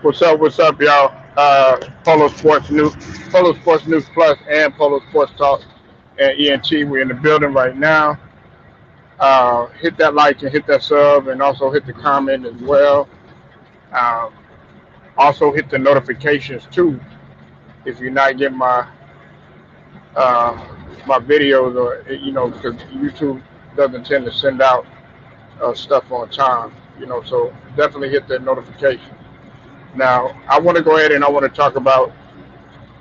What's up, y'all? Polo Sports News Plus, and Polo Sports Talk and ENT. We're in the building right now. Hit that like and hit that sub, and also hit the comment as well. Um, Also hit the notifications too if you're not getting uh, my videos, or because YouTube doesn't tend to send out stuff on time. So definitely hit that notification. Now I want to go ahead and I want to talk about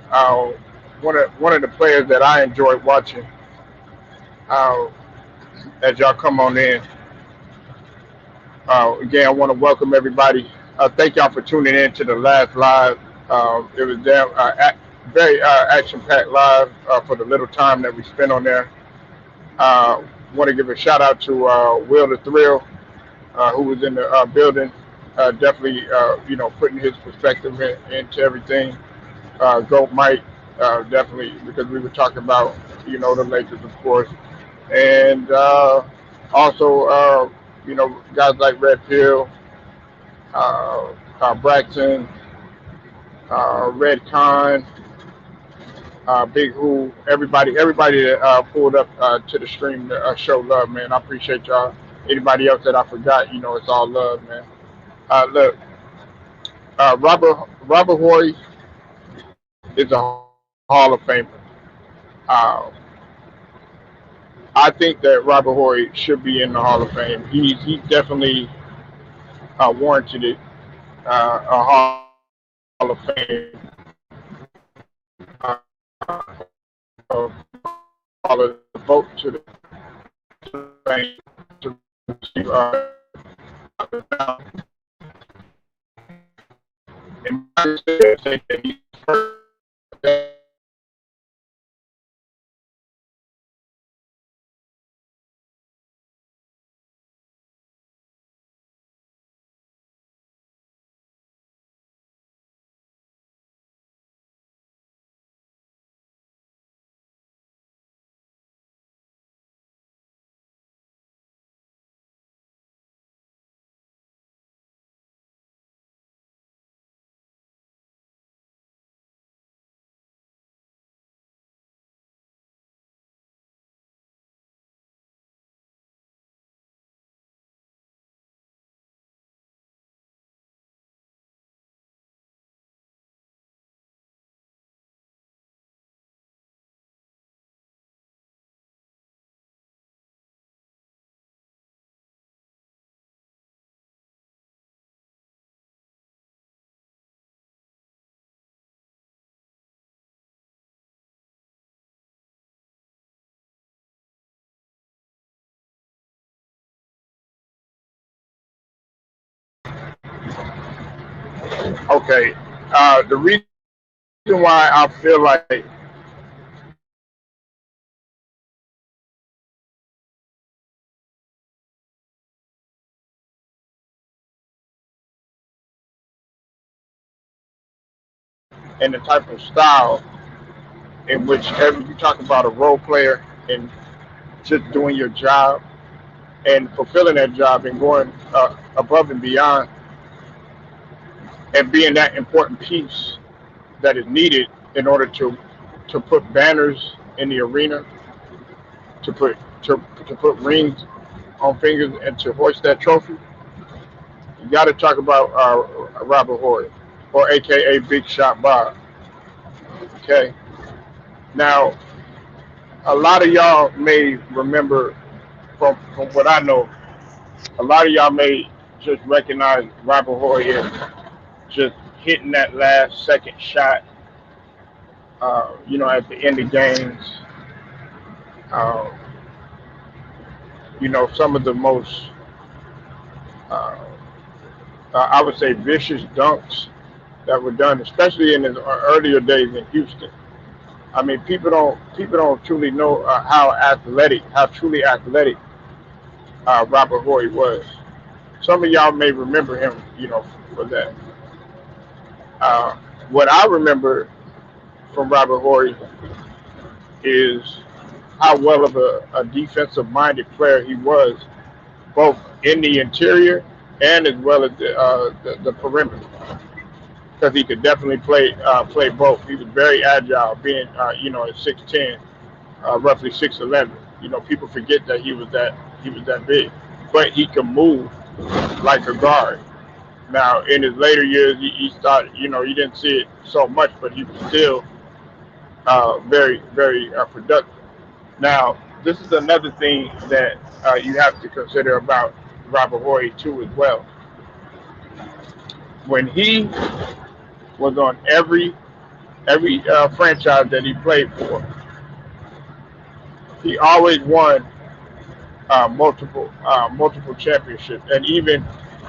uh, one of the players that I enjoyed watching. Uh, as y'all come on in, again, I want to welcome everybody. Thank y'all for tuning in to the last live. It was very action-packed live for the little time that we spent on there. Uh, Want to give a shout out to Will the Thrill, who was in the building, definitely putting his perspective into everything. Goat Mike, definitely, because we were talking about the Lakers, of course, and also guys like Red Pill, Braxton, Red Con, Big Who, everybody that pulled up to the stream to show love, man. I appreciate y'all. Anybody else that I forgot, it's all love, man. Look, Robert Horry is a Hall of Famer. Uh, I think that Robert Horry should be in the Hall of Fame. He's definitely warranted it, a Hall of Fame. All of the vote to the fame to receive in my say that he's first. Okay, the reason why I feel like and the type of style in which you talk about a role player and just doing your job and fulfilling that job and going above and beyond and being that important piece that is needed in order to put banners in the arena, to put to put rings on fingers and to hoist that trophy. You got to talk about Robert Horry, or AKA Big Shot Bob. Okay, now a lot of y'all may remember from what I know, a lot of y'all may just recognize Robert Horry as just hitting that last second shot, at the end of games. Uh, some of the most, uh, I would say, vicious dunks that were done, especially in his earlier days in Houston. I mean, people don't truly know how truly athletic Robert Horry was. Some of y'all may remember him, for that. Uh, what I remember from Robert Horry is how well of a defensive-minded player he was, both in the interior and as well as the perimeter. because he could definitely play both. He was very agile, being at 6'10", roughly 6'11". People forget that he was that big, but he could move like a guard. Now, in his later years, he started, you didn't see it so much, but he was still very, very productive. Now, this is another thing that you have to consider about Robert Horry too, as well. When he was on every franchise that he played for, he always won multiple championships, and even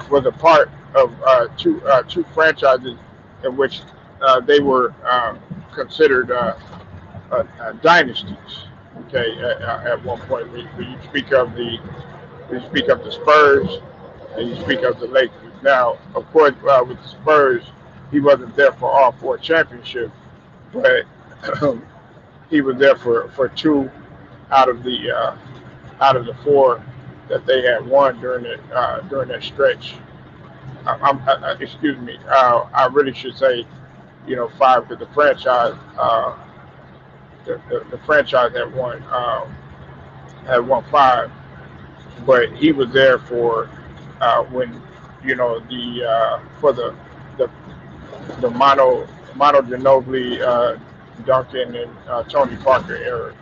was a part of two franchises in which they were considered dynasties. Okay, at one point, when you speak of the Spurs and you speak of the Lakers. Now, of course, with the Spurs, he wasn't there for all four championships, but he was there for two out of the four that they had won during that stretch. Excuse me. I really should say, five, because the franchise had won five, but he was there for when the for the the Mono Ginobili, Duncan, and Tony Parker era.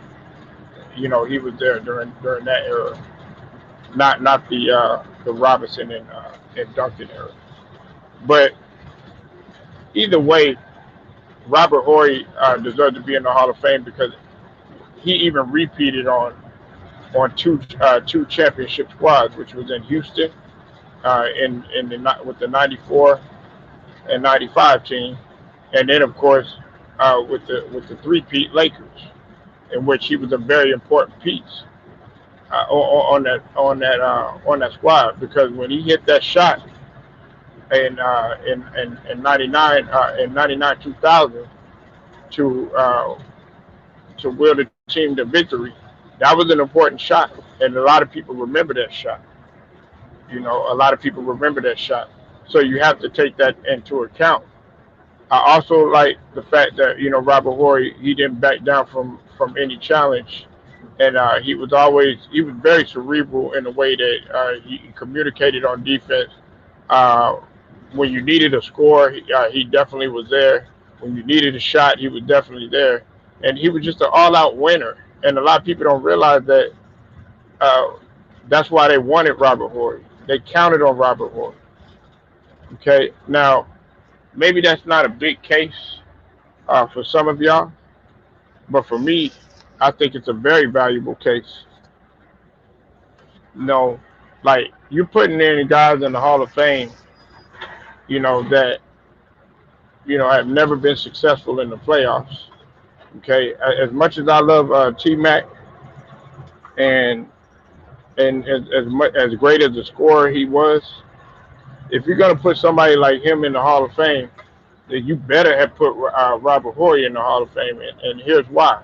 He was there during that era, not the Robinson and Duncan era. But either way, Robert Horry deserves to be in the Hall of Fame because he even repeated on two championship squads, which was in Houston with the '94 and '95 team, and then of course with the three-peat Lakers, in which he was a very important piece on that squad, because when he hit that shot in '99 2000 to will the team to victory, that was an important shot, and a lot of people remember that shot. A lot of people remember that shot, so you have to take that into account. I also like the fact that Robert Horry, he didn't back down from any challenge, and he was very cerebral in the way that he communicated on defense. Uh, when you needed a score, he definitely was there. When you needed a shot, he was definitely there, and he was just an all-out winner. And a lot of people don't realize that uh, that's why they wanted Robert Horry. They counted on Robert Horry. Okay, now maybe that's not a big case for some of y'all, but for me, I think it's a very valuable case. No, like, you're putting in guys in the Hall of Fame, that have never been successful in the playoffs. Okay, as much as I love T Mac, and as great as a scorer he was, if you're gonna put somebody like him in the Hall of Fame, then you better have put Robert Horry in the Hall of Fame, and here's why: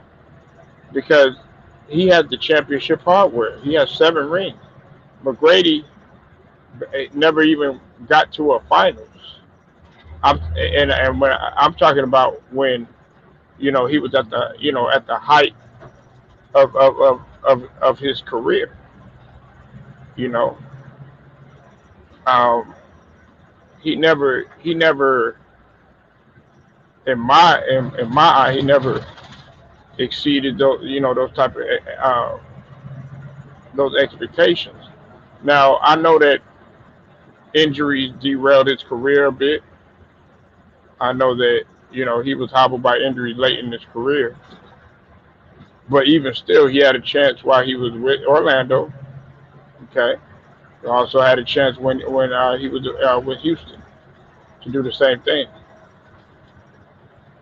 because he has the championship hardware. He has 7 rings. McGrady never even got to a finals. And when I'm talking about when he was at the height of his career. You know, um, he never in my eye, he never exceeded those type of those expectations. Now I know that injuries derailed his career a bit. I know that he was hobbled by injuries late in his career, but even still, he had a chance while he was with Orlando. Okay, he also had a chance when he was with Houston to do the same thing.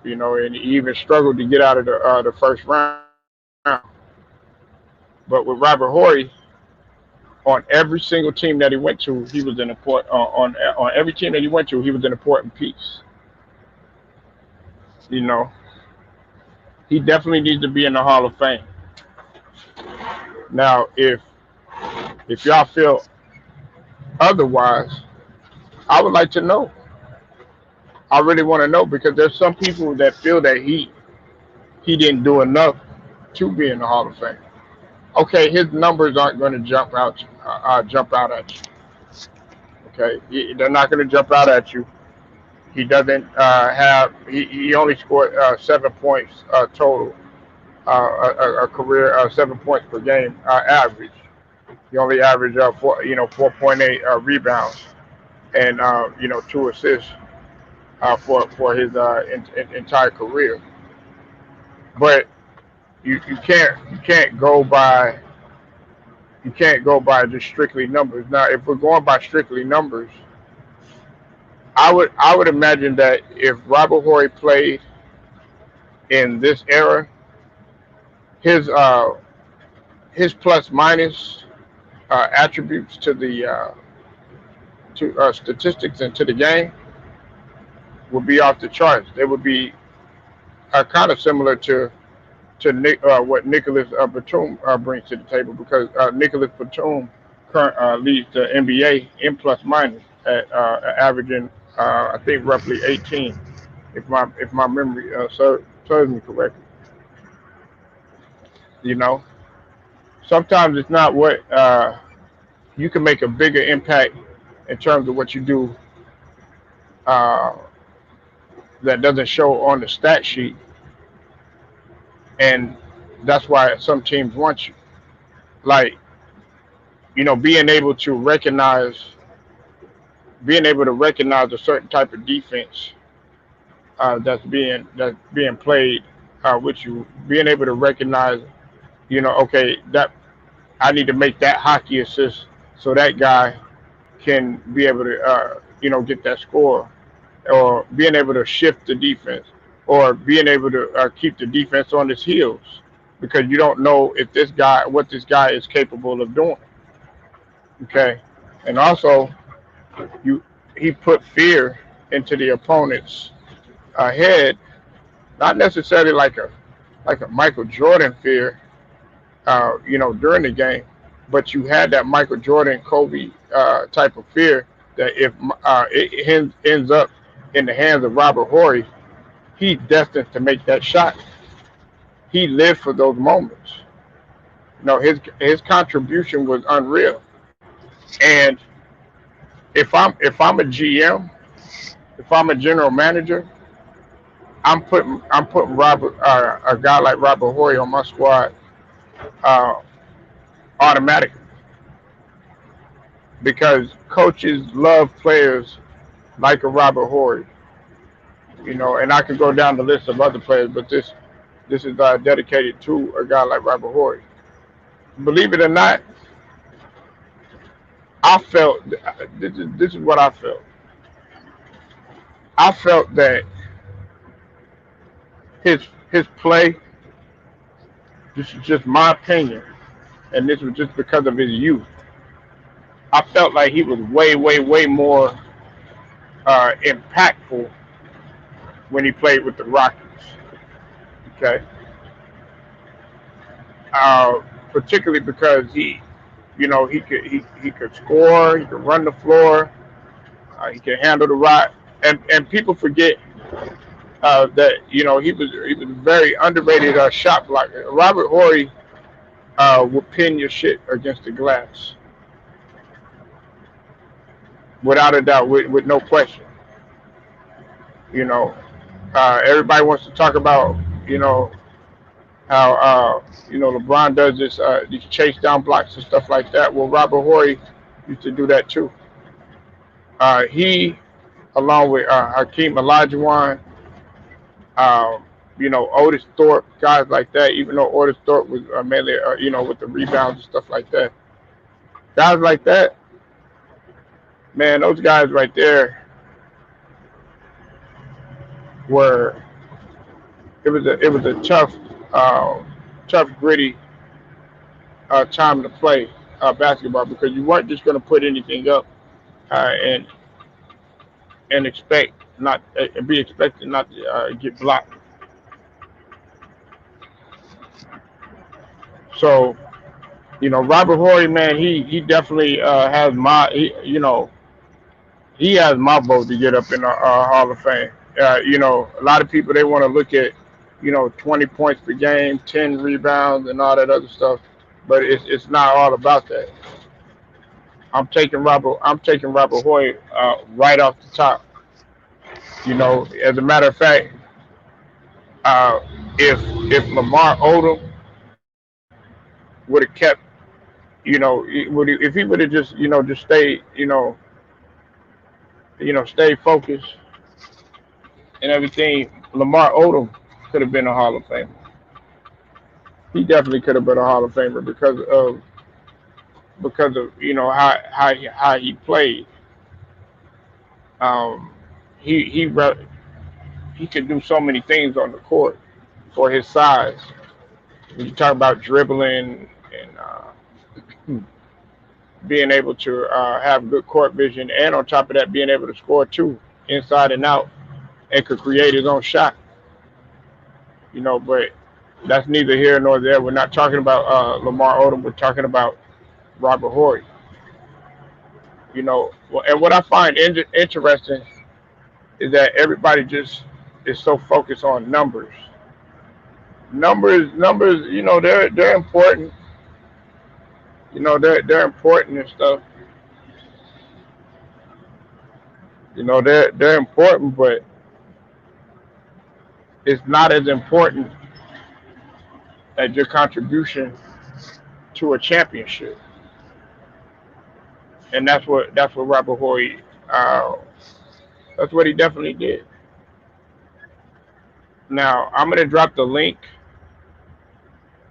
And he even struggled to get out of the first round. But with Robert Horry, on every single team that he went to, he was an important on every team that he went to, he was an important piece. You know, he definitely needs to be in the Hall of Fame. Now, if y'all feel otherwise, I would like to know. I really want to know because there's some people that feel that he didn't do enough to be in the Hall of Fame. Okay, his numbers aren't going to jump out at you. Okay, they're not going to jump out at you. He doesn't have. He only scored 7 points total, a career 7 points per game average. He only averaged 4.8 rebounds and 2 assists for his entire career. But you can't go by just strictly numbers. Now, if we're going by strictly numbers, I would imagine that if Robert Horry played in this era, his his plus minus attributes to statistics and to the game would be off the charts. They would be kind of similar to what Nicholas Batum brings to the table because Nicholas Batum leads the NBA in plus minus at averaging I think roughly 18, if my memory serves me correctly. You know, sometimes it's not what you can make a bigger impact in terms of what you do uh, that doesn't show on the stat sheet, and that's why some teams want you. Like being able to recognize a certain type of defense that's being played with you, being able to recognize, okay, that I need to make that hockey assist so that guy can be able to, get that score, or being able to shift the defense, or being able to keep the defense on its heels, because you don't know what this guy is capable of doing. Okay, and also you he put fear into the opponent's head, not necessarily like a Michael Jordan fear, during the game, but you had that Michael Jordan, Kobe type of fear that if it ends up in the hands of Robert Horry, he's destined to make that shot. He lived for those moments. His contribution was unreal. And if I'm a GM, if I'm a general manager, I'm putting a guy like Robert Horry on my squad uh, automatically, because coaches love players like a Robert Horry. And I could go down the list of other players, but this is dedicated to a guy like Robert Horry. Believe it or not, I felt this is what I felt. I felt that his play. This is just my opinion, and this was just because of his youth. I felt like he was way, way, way more impactful when he played with the Rockets. Okay, particularly because he could score, he could run the floor, he could handle the rock, and people forget that he was a very underrated shot blocker. Robert Horry would pin your shit against the glass without a doubt, with no question. You know, everybody wants to talk about how LeBron does these chase down blocks and stuff like that. Well, Robert Horry used to do that too. He, along with Hakeem Olajuwon, Otis Thorpe, guys like that. Even though Otis Thorpe was mainly, with the rebounds and stuff like that. Guys like that, man, those guys right there were. It was a tough, gritty time to play basketball, because you weren't just going to put anything up and expect not be expected not to get blocked. So Robert Horry, man, he definitely has he has my vote to get up in the Hall of Fame. A lot of people they want to look at 20 points per game, 10 rebounds, and all that other stuff, but it's not all about that. I'm taking Robert Hoy right off the top. As a matter of fact, uh, if Lamar Odom would have kept, if he would have just stayed, stay focused and everything, Lamar Odom could have been a Hall of Famer. He definitely could have been a Hall of Famer because of how he played. Um, he could do so many things on the court for his size. When you talk about dribbling and being able to have good court vision, and on top of that, being able to score too, inside and out, and could create his own shot. But that's neither here nor there. We're not talking about Lamar Odom. We're talking about Robert Horry. And what I find interesting is that everybody just is so focused on numbers. Numbers. They're important. They're important and stuff. They're important, but it's not as important as your contribution to a championship. And that's what Robert Horry. That's what he definitely did. Now I'm gonna drop the link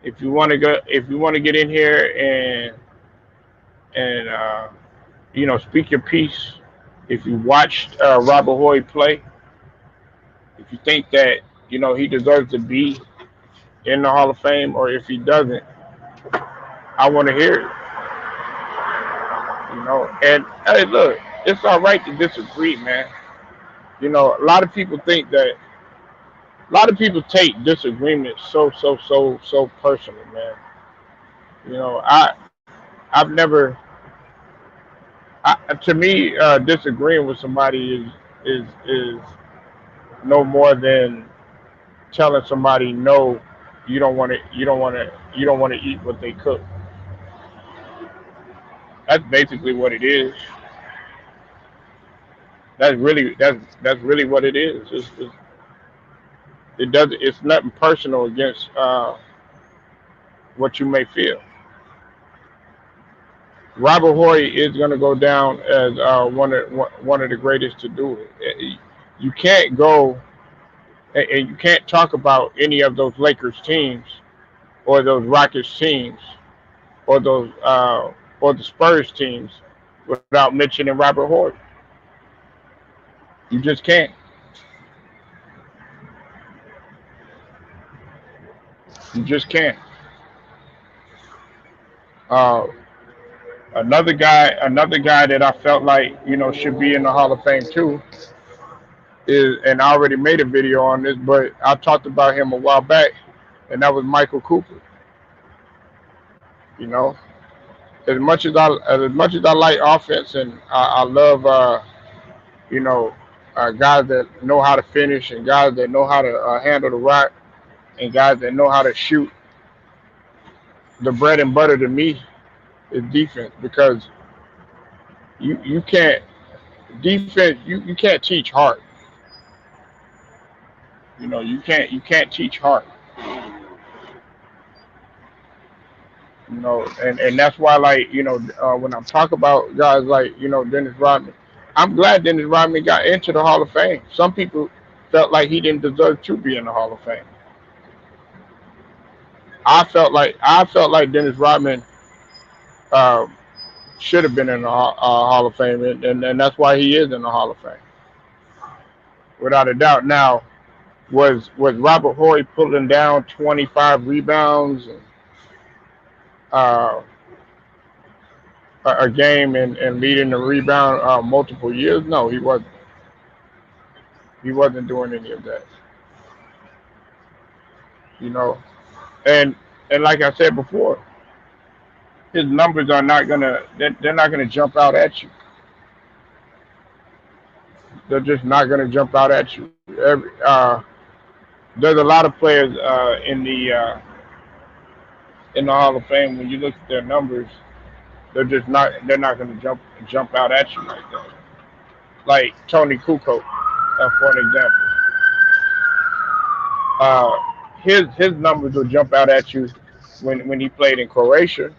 if you want to get in here and speak your piece. If you watched Robert Horry play, if you think that he deserves to be in the Hall of Fame, or if he doesn't, I want to hear it. And hey, look, it's all right to disagree, man. A lot of people think that a lot of people take disagreement so personal, man. I've never. To me, disagreeing with somebody is no more than telling somebody no, you don't want to eat what they cook. That's basically what it is. That's really what it is. It's nothing personal against what you may feel. Robert Horry is going to go down as one of the greatest to do it. You can't go and you can't talk about any of those Lakers teams or those Rockets teams or those or the Spurs teams without mentioning Robert Horry. You just can't. You just can't. Uh, another guy that I felt like should be in the Hall of Fame too is, and I already made a video on this, but I talked about him a while back, and that was Michael Cooper. You know, as much as I like offense, and I love you know guys that know how to finish, and guys that know how to handle the rock, and guys that know how to shoot. The bread and butter to me is defense, because you can't defense you can't teach heart. You can't teach heart. And that's why, like, when I'm talking about guys like Dennis Rodman, I'm glad Dennis Rodman got into the Hall of Fame. Some people felt like he didn't deserve to be in the Hall of Fame. I felt like Dennis Rodman um, should have been in the Hall of Fame, and that's why he is in the Hall of Fame, without a doubt. Now, was Robert Horry pulling down 25 rebounds and uh, a game, and leading the rebound multiple years? No, he wasn't. He wasn't doing any of that. You know, and and like I said before, his numbers are not gonna they're not gonna jump out at you. They're just not going to jump out at you. There's a lot of players in the Hall of Fame. When you look at their numbers, they're not going to jump out at you like that. Like Tony Kukoc, for an example. Uh, his numbers will jump out at you when he played in Croatia,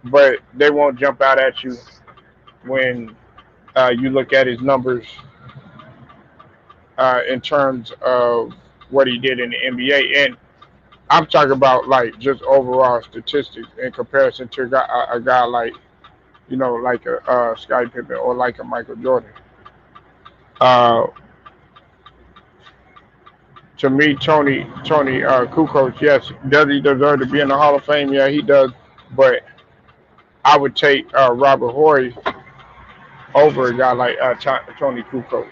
but they won't jump out at you when you look at his numbers in terms of what he did in the NBA. And I'm talking about like just overall statistics in comparison to a guy like like a Scottie Pippen or like a Michael Jordan. Uh, to me, Tony Kukoc, yes, does he deserve to be in the Hall of Fame? Yeah, he does. But I would take Robert Horry over a guy like Tony Kukoc.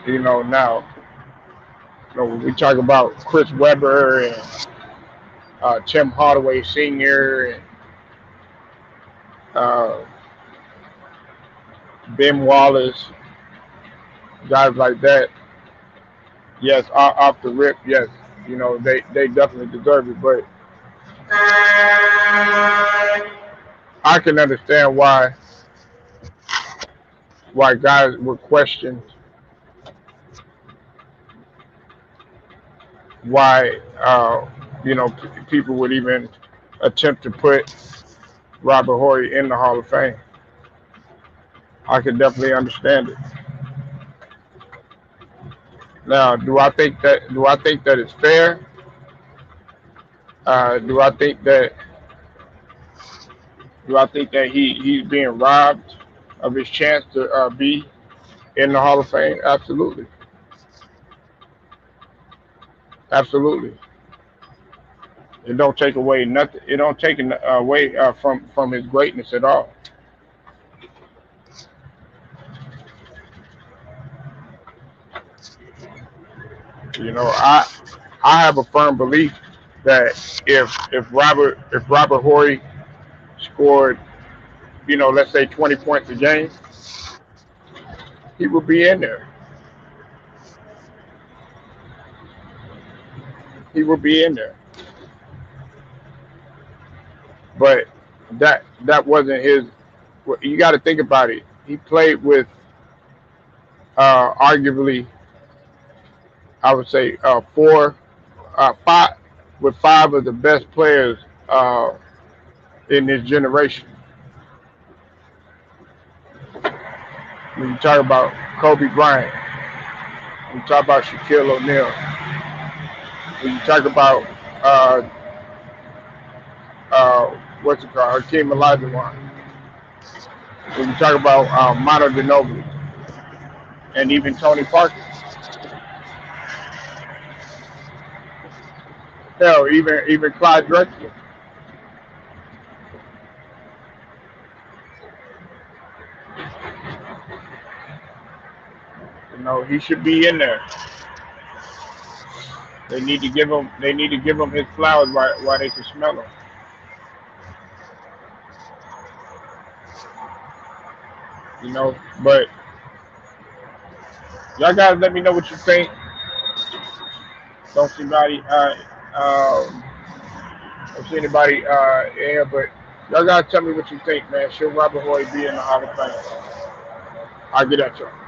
Now when we talk about Chris Webber and Tim Hardaway Sr. and uh, Ben Wallace, guys like that, yes, off the rip, yes, they definitely deserve it. But I can understand why guys would question why people would even attempt to put Robert Horry in the Hall of Fame. I can definitely understand it. Now, do I think that it's fair? Do I think that he's being robbed of his chance to be in the Hall of Fame? Absolutely, absolutely. It don't take away nothing. It don't take away from his greatness at all. I have a firm belief that if Robert Horry scored, let's say 20 points a game, he would be in there. He would be in there. But that wasn't his. Well, you got to think about it. He played with arguably, I would say, five with five of the best players in this generation. When you talk about Kobe Bryant, when you talk about Shaquille O'Neal, when you talk about what's it called, Hakeem Olajuwon, when you talk about Manu Ginobili, and even Tony Parker, hell, even Clyde Drexler, he should be in there. They need to give him his flowers while they can smell them. But y'all guys, let me know what you think. Don't see anybody, um, don't see anybody in here, but y'all gotta tell me what you think, man. Should Robert Horry be in the Hall of Fame? I'll get at y'all.